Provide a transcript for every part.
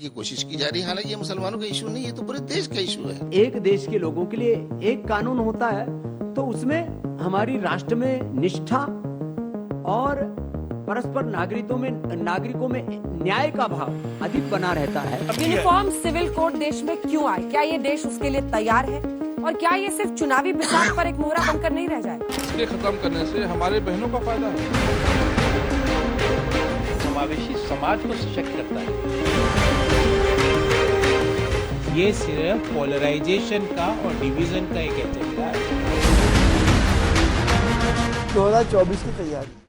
की कोशिश की जा रही है। हालांकि ये मुसलमानों का इशू नहीं है, तो पूरे देश का इशू है। एक देश के लोगों के लिए एक कानून होता है, तो उसमें हमारी राष्ट्र में निष्ठा और परस्पर नागरिकों में न्याय का भाव अधिक बना रहता है। यूनिफॉर्म सिविल कोड देश में क्यों आए? क्या ये देश उसके लिए तैयार है? और क्या ये सिर्फ चुनावी बिसात पर एक मोहरा बनकर नहीं रह जाए? इसके खत्म करने से हमारे बहनों का फायदा है। समावेशी समाज को सशक्त करता है। ये सिर्फ पोलराइजेशन का और डिवीजन का एक एजेंडा है। 2024 की तैयारी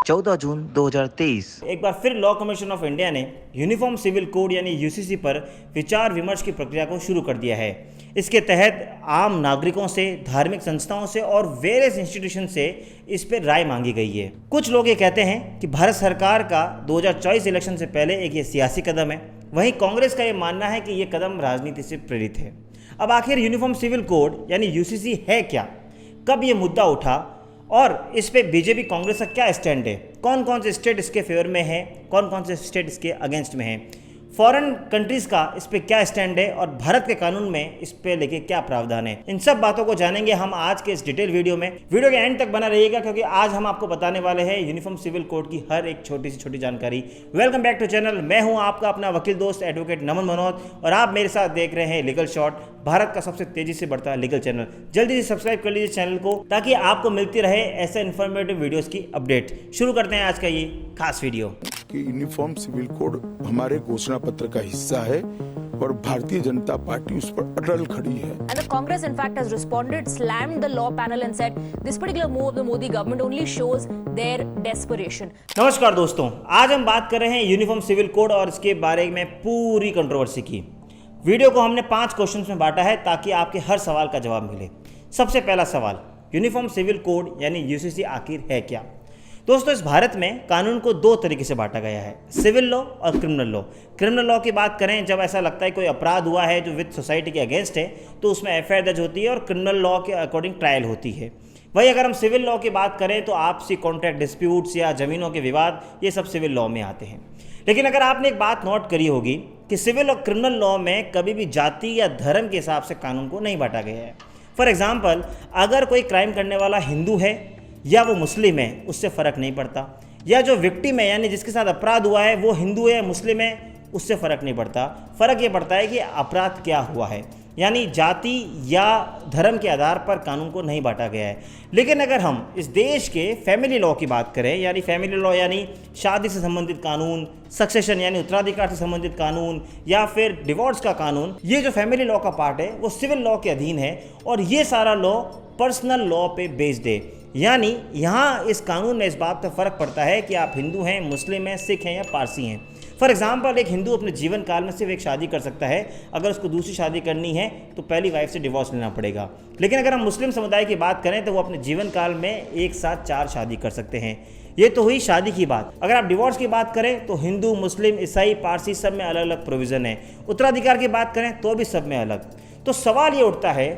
14 जून 2023। एक बार फिर लॉ कमीशन ऑफ इंडिया ने यूनिफॉर्म सिविल कोड यानी यूसीसी पर विचार विमर्श की प्रक्रिया को शुरू कर दिया है। इसके तहत आम नागरिकों से, धार्मिक संस्थाओं से और वेरियस इंस्टीट्यूशन से इस पर राय मांगी गई है। कुछ लोग ये कहते हैं कि भारत सरकार का 2024 इलेक्शन से पहले एक ये सियासी कदम है। वहीं कांग्रेस का ये मानना है कि ये कदम राजनीति से प्रेरित है। अब आखिर यूनिफॉर्म सिविल कोड यानी यूसीसी है क्या, कब ये मुद्दा उठा और इस पे बीजेपी कांग्रेस का क्या स्टैंड है, कौन कौन से स्टेट इसके फेवर में है, कौन कौन से स्टेट इसके अगेंस्ट में है, फॉरेन कंट्रीज़ का इस पे क्या स्टैंड है और भारत के कानून में इस पे लेके क्या प्रावधान है, इन सब बातों को जानेंगे हम आज के इस डिटेल वीडियो में। वीडियो के एंड तक बना रहिएगा क्योंकि आज हम आपको बताने वाले हैं यूनिफॉर्म सिविल कोड की हर एक छोटी से छोटी जानकारी। Welcome back to channel. मैं हूं आपका अपना वकील दोस्त एडवोकेट नमन मनोहर और आप मेरे साथ देख रहे हैं लीगल शॉट, भारत का सबसे तेजी से बढ़ता लीगल चैनल। जल्दी से सब्सक्राइब कर लीजिए चैनल को ताकि आपको मिलती रहे ऐसे इन्फॉर्मेटिव वीडियोस की अपडेट। शुरू करते हैं आज का ये खास वीडियो। कि यूनिफॉर्म सिविल कोड हमारे घोषणा पत्र का हिस्सा है और भारतीय जनता पार्टी उस पर अटल खड़ी है। And the Congress in fact has responded, slammed the law panel and said this particular move of the Modi government only shows their desperation. नमस्कार दोस्तों, आज हम बात कर रहे हैं यूनिफॉर्म सिविल कोड और इसके बारे में पूरी कंट्रोवर्सी की। वीडियो को हमने 5 क्वेश्चंस में बांटा है ताकि आपके हर सवाल का जवाब मिले। सबसे पहला सवाल, यूनिफॉर्म सिविल कोड यानी यूसीसी आखिर है क्या? दोस्तों, इस भारत में कानून को 2 तरीके से बांटा गया है, सिविल लॉ और क्रिमिनल लॉ। क्रिमिनल लॉ की बात करें जब ऐसा लगता है कोई अपराध हुआ है जो विद सोसाइटी के अगेंस्ट है तो उसमें एफआईआर दर्ज होती है और क्रिमिनल लॉ के अकॉर्डिंग ट्रायल होती है। वही अगर हम सिविल लॉ की बात करें तो आपसी कॉन्ट्रैक्ट डिस्प्यूट्स या ज़मीनों के विवाद, ये सब सिविल लॉ में आते हैं। लेकिन अगर आपने एक बात नोट करी होगी कि सिविल और क्रिमिनल लॉ में कभी भी जाति या धर्म के हिसाब से कानून को नहीं बांटा गया है। फॉर एग्जाम्पल, अगर कोई क्राइम करने वाला हिंदू है या वो मुस्लिम है उससे फ़र्क नहीं पड़ता, या जो विक्टिम है यानी जिसके साथ अपराध हुआ है वो हिंदू है मुस्लिम है उससे फ़र्क नहीं पड़ता। फ़र्क ये पड़ता है कि अपराध क्या हुआ है, यानी जाति या धर्म के आधार पर कानून को नहीं बांटा गया है। लेकिन अगर हम इस देश के फैमिली लॉ की बात करें, यानी फैमिली लॉ यानी शादी से संबंधित कानून, सक्सेशन यानी उत्तराधिकार से संबंधित कानून या फिर डिवोर्स का कानून, ये जो फैमिली लॉ का पार्ट है वो सिविल लॉ के अधीन है और ये सारा लॉ पर्सनल लॉ पे बेस्ड है। यानी यहाँ इस कानून में इस बात पर फ़र्क पड़ता है कि आप हिंदू हैं, मुस्लिम हैं, सिख हैं या पारसी हैं। फॉर एग्जाम्पल, एक हिंदू अपने जीवन काल में सिर्फ एक शादी कर सकता है। अगर उसको दूसरी शादी करनी है तो पहली वाइफ से डिवोर्स लेना पड़ेगा। लेकिन अगर हम मुस्लिम समुदाय की बात करें तो वो अपने जीवन काल में एक साथ 4 शादी कर सकते हैं। ये तो हुई शादी की बात। अगर आप डिवोर्स की बात करें तो हिंदू, मुस्लिम, ईसाई, पारसी सब में अलग अलग प्रोविज़न है। उत्तराधिकार की बात करें तो भी सब में अलग। तो सवाल ये उठता है,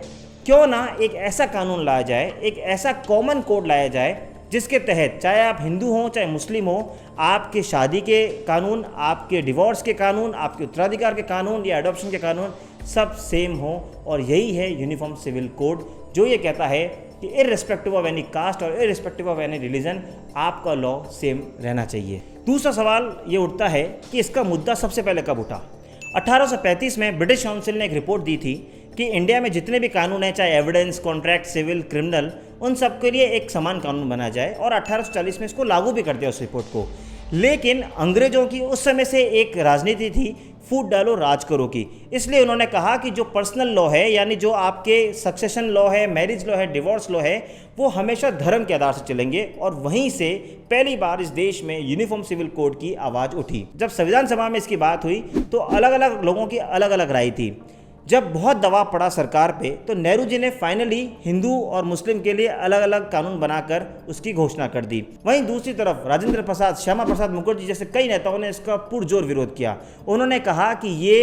क्यों ना एक ऐसा कानून लाया जाए, एक ऐसा कॉमन कोड लाया जाए जिसके तहत चाहे आप हिंदू हो चाहे मुस्लिम हो, आपके शादी के कानून, आपके डिवोर्स के कानून, आपके उत्तराधिकार के कानून या एडॉप्शन के कानून सब सेम हो। और यही है यूनिफॉर्म सिविल कोड, जो ये कहता है कि इररिस्पेक्टिव ऑफ एनी कास्ट और इररिस्पेक्टिव ऑफ एनी रिलीजन आपका लॉ सेम रहना चाहिए। दूसरा सवाल ये उठता है कि इसका मुद्दा सबसे पहले कब उठा? 1835 में ब्रिटिश काउंसिल ने एक रिपोर्ट दी थी कि इंडिया में जितने भी कानून हैं, चाहे एविडेंस, कॉन्ट्रैक्ट, सिविल, क्रिमिनल, उन सब के लिए एक समान कानून बना जाए और 1840 में इसको लागू भी कर दिया उस रिपोर्ट को। लेकिन अंग्रेजों की उस समय से एक राजनीति थी, फूट डालो राज करो की। इसलिए उन्होंने कहा कि जो पर्सनल लॉ है, यानी जो आपके सक्सेशन लॉ है, मैरिज लॉ है, डिवोर्स लॉ है, वो हमेशा धर्म के आधार से चलेंगे। और वहीं से पहली बार इस देश में यूनिफॉर्म सिविल कोड की आवाज़ उठी। जब संविधान सभा में इसकी बात हुई तो अलग अलग लोगों की अलग अलग राय थी। जब बहुत दबाव पड़ा सरकार पे तो नेहरू जी ने फाइनली हिंदू और मुस्लिम के लिए अलग अलग कानून बनाकर उसकी घोषणा कर दी। वहीं दूसरी तरफ राजेंद्र प्रसाद, श्यामा प्रसाद मुखर्जी जैसे कई नेताओं ने इसका पुरजोर विरोध किया। उन्होंने कहा कि ये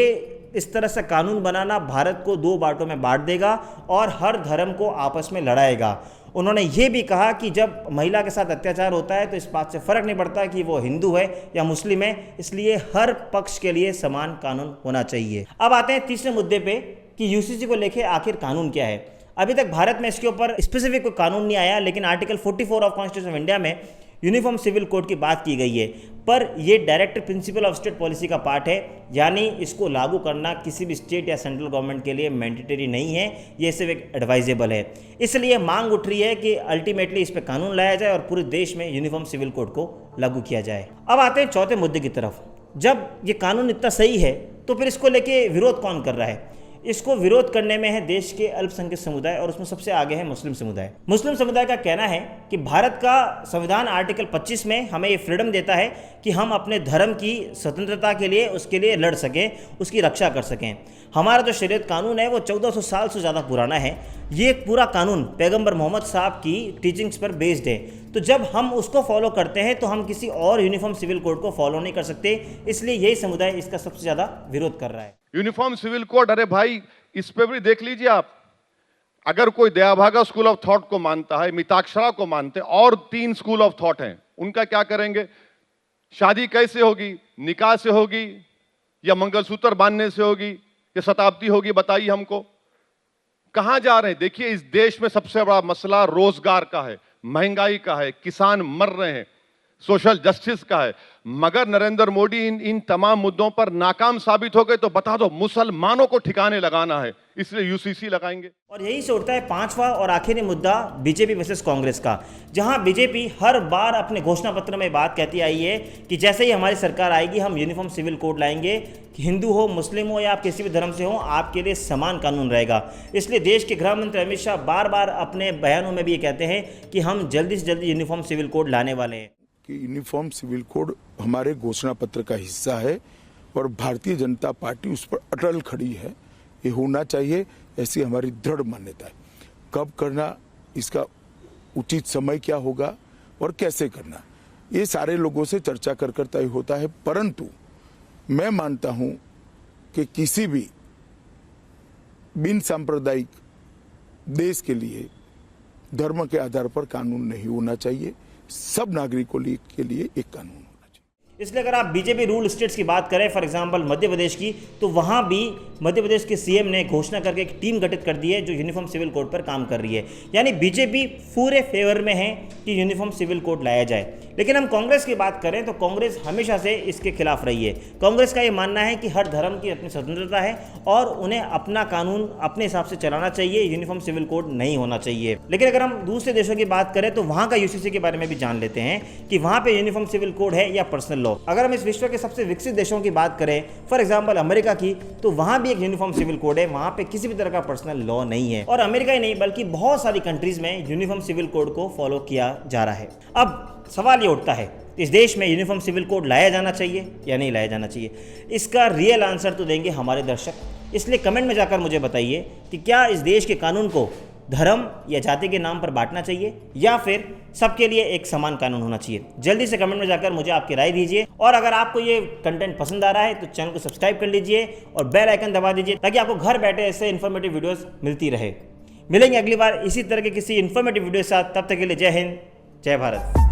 इस तरह से कानून बनाना भारत को 2 बांटों में बांट देगा और हर धर्म को आपस में लड़ाएगा। उन्होंने ये भी कहा कि जब महिला के साथ अत्याचार होता है तो इस बात से फ़र्क नहीं पड़ता कि वो हिंदू है या मुस्लिम है, इसलिए हर पक्ष के लिए समान कानून होना चाहिए। अब आते हैं तीसरे मुद्दे पे कि यूसीसी को लेके आखिर कानून क्या है। अभी तक भारत में इसके ऊपर स्पेसिफिक कोई कानून नहीं आया, लेकिन article 44 of constitution of India में यूनिफॉर्म सिविल कोड की बात की गई है, पर ये direct principle of state policy का पार्ट है, यानी इसको लागू करना किसी भी स्टेट या सेंट्रल गवर्नमेंट के लिए मैंडेटरी नहीं है, ये सिर्फ एक एडवाइजेबल है। इसलिए मांग उठ रही है कि अल्टीमेटली इस पर कानून लाया जाए और पूरे देश में यूनिफॉर्म सिविल कोड को लागू किया जाए। अब आते हैं चौथे मुद्दे की तरफ। जब ये कानून इतना सही है तो फिर इसको लेके विरोध कौन कर रहा है? इसको विरोध करने में है देश के अल्पसंख्यक समुदाय, और उसमें सबसे आगे है मुस्लिम समुदाय। मुस्लिम समुदाय का कहना है कि भारत का संविधान आर्टिकल 25 में हमें ये फ्रीडम देता है कि हम अपने धर्म की स्वतंत्रता के लिए उसके लिए लड़ सकें, उसकी रक्षा कर सकें। हमारा जो शरीयत कानून है वो 1400 साल से ज़्यादा पुराना है। ये पूरा कानून पैगंबर मोहम्मद साहब की टीचिंग्स पर बेस्ड है। तो जब हम उसको फॉलो करते हैं तो हम किसी और यूनिफॉर्म सिविल कोड को फॉलो नहीं कर सकते, इसलिए यही समुदाय इसका सबसे ज़्यादा विरोध कर रहा है। यूनिफॉर्म सिविल कोड, अरे भाई इस पे भी देख लीजिए आप। अगर कोई दयाभागा स्कूल ऑफ थॉट को मानता है, मिताक्षरा को मानते हैं, और 3 स्कूल ऑफ थॉट हैं, उनका क्या करेंगे? शादी कैसे होगी? निकाह से होगी या मंगलसूत्र बांधने से होगी या शताब्दी होगी? बताइए हमको, कहां जा रहे हैं? देखिए, इस देश में सबसे बड़ा मसला रोजगार का है, महंगाई का है, किसान मर रहे हैं, सोशल जस्टिस का है। मगर नरेंद्र मोदी इन तमाम मुद्दों पर नाकाम साबित हो गए तो बता दो, मुसलमानों को ठिकाने लगाना है, इसलिए यूसीसी लगाएंगे। और यही से उठता है पांचवा और आखिरी मुद्दा बीजेपी वर्सेस कांग्रेस का, जहां बीजेपी हर बार अपने घोषणा पत्र में बात कहती आई है कि जैसे ही हमारी सरकार आएगी हम यूनिफॉर्म सिविल कोड लाएंगे, कि हिंदू हो, मुस्लिम हो या आप किसी भी धर्म से हो, आपके लिए समान कानून रहेगा। इसलिए देश के गृह मंत्री अमित शाह बार बार अपने बयानों में भी ये कहते हैं कि हम जल्दी से जल्दी यूनिफॉर्म सिविल कोड लाने वाले हैं। कि यूनिफॉर्म सिविल कोड हमारे घोषणा पत्र का हिस्सा है और भारतीय जनता पार्टी उस पर अटल खड़ी है। ये होना चाहिए, ऐसी हमारी दृढ़ मान्यता है। कब करना, इसका उचित समय क्या होगा और कैसे करना, ये सारे लोगों से चर्चा कर कर तय होता है। परंतु मैं मानता हूं कि किसी भी बिन सांप्रदायिक देश के लिए धर्म के आधार पर कानून नहीं होना चाहिए। सब नागरिकों के लिए एक कानून होना चाहिए। इसलिए अगर आप बीजेपी रूल स्टेट्स की बात करें, फॉर एग्जांपल मध्य प्रदेश की, तो वहां भी मध्य प्रदेश के सीएम ने घोषणा करके एक टीम गठित कर दी है जो यूनिफॉर्म सिविल कोड पर काम कर रही है। यानी बीजेपी पूरे फेवर में है कि यूनिफॉर्म सिविल कोड लाया जाए। लेकिन हम कांग्रेस की बात करें तो कांग्रेस हमेशा से इसके खिलाफ रही है। कांग्रेस का ये मानना है कि हर धर्म की अपनी स्वतंत्रता है और उन्हें अपना कानून अपने हिसाब से चलाना चाहिए, यूनिफॉर्म सिविल कोड नहीं होना चाहिए। लेकिन अगर हम दूसरे देशों की बात करें तो वहाँ का यूसीसी के बारे में भी जान लेते हैं कि वहाँ पे यूनिफॉर्म सिविल कोड है या पर्सनल लॉ। अगर हम इस विश्व के सबसे विकसित देशों की बात करें, फॉर एग्जाम्पल अमेरिका की, तो वहाँ भी एक यूनिफॉर्म सिविल कोड है, वहाँ पे किसी भी तरह का पर्सनल लॉ नहीं है। और अमेरिका ही नहीं बल्कि बहुत सारी कंट्रीज में यूनिफॉर्म सिविल कोड को फॉलो किया जा रहा है। अब सवाल ये उठता है, इस देश में यूनिफॉर्म सिविल कोड लाया जाना चाहिए या नहीं लाया जाना चाहिए? इसका रियल आंसर तो देंगे हमारे दर्शक, इसलिए कमेंट में जाकर मुझे बताइए कि क्या इस देश के कानून को धर्म या जाति के नाम पर बांटना चाहिए या फिर सबके लिए एक समान कानून होना चाहिए? जल्दी से कमेंट में जाकर मुझे आपकी राय दीजिए। और अगर आपको ये कंटेंट पसंद आ रहा है तो चैनल को सब्सक्राइब कर लीजिए और बेल आइकन दबा दीजिए ताकि आपको घर बैठे ऐसे इन्फॉर्मेटिव वीडियोस मिलती रहे। मिलेंगे अगली बार इसी तरह के किसी इन्फॉर्मेटिव वीडियो के साथ, तब तक के लिए जय हिंद, जय भारत।